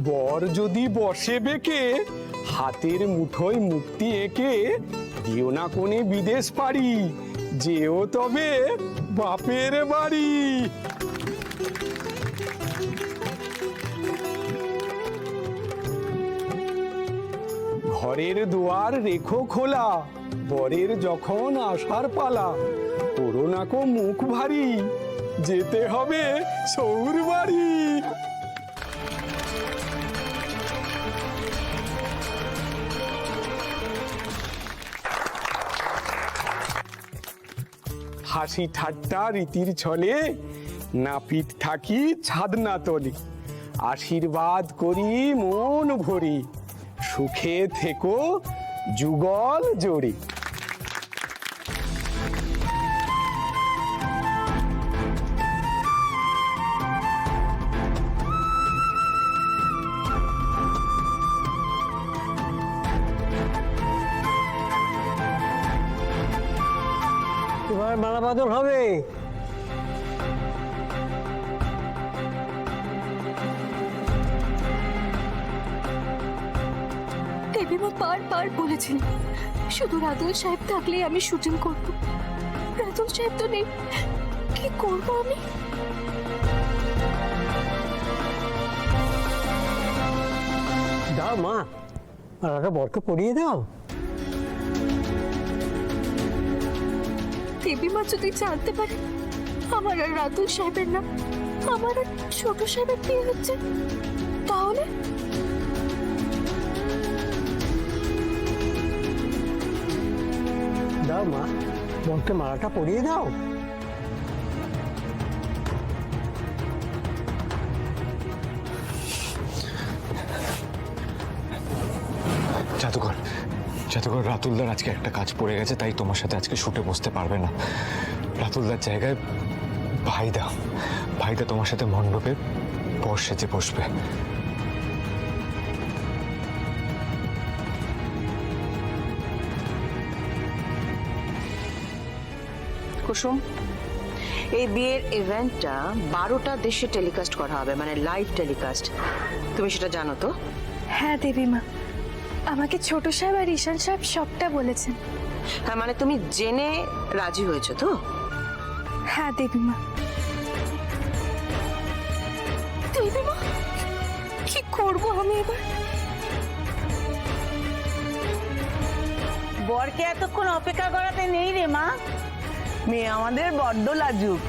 বর যদি বসে বেঁকে হাতের মুঠোয় মুক্তি এঁকে দিও না কোনে বিদেশ পারি, যেও তবে বাপের বাড়ি। ঘরের দুয়ার রেখো খোলা, বরের যখন আসার পালা, করো না কো মুখ ভারী, যেতে হবে সৌর বাড়ি। হাসি ঠাট্টা রীতির ছলে, নাপিত থাকি ছাদনা তলে, আশীর্বাদ করি মন ভরি, সুখে থেকো যুগল জোরে। এবার মালা বদল হবে। দেবীমা বারবার বলেছিলেন শুধু রাতুল সাহেব থাকলেই আমি শুটিং করব। রাতুল সাহেব তো নেই, কি করব আমি? দাও মা, মালাটা বরকে পরিয়ে দাও। দেবীমা যদি জানতে পারে আমার আর রাতুল সাহেবের না, আমার আর ছোট সাহেবের বিয়ে হচ্ছে, তাহলে দাও মা, বরকে মালাটা পরিয়ে দাও। জাদুঘর জাদুঘর, রাতুলদার আজকে একটা কাজ পড়ে গেছে, তাই তোমার সাথে আজকে শুটে বসতে পারবে না। রাতুলদার জায়গায় ভাইদা ভাইদা তোমার সাথে মণ্ডপে বর সেজে বসবে। কুসুম, এই বিয়ের ইভেন্টটা 12টা দেশে টেলিকাস্ট করা হবে, মানে লাইভ টেলিকাস্ট। তুমি সেটা জানো তো? হ্যাঁ দেবীমা, আমাকে ছোট সাহেব আর ঈশান সাহেব সবটা বলেছেন। হ্যাঁ, মানে তুমি জেনে রাজি হয়েছো তো? হ্যাঁ দেবীমা। দেবীমা, কি করব আমি এবার? বরকে এতক্ষণ অপেক্ষা করাতে নেই রে মা, মেয়ে আমাদের বড্ড লাজুক।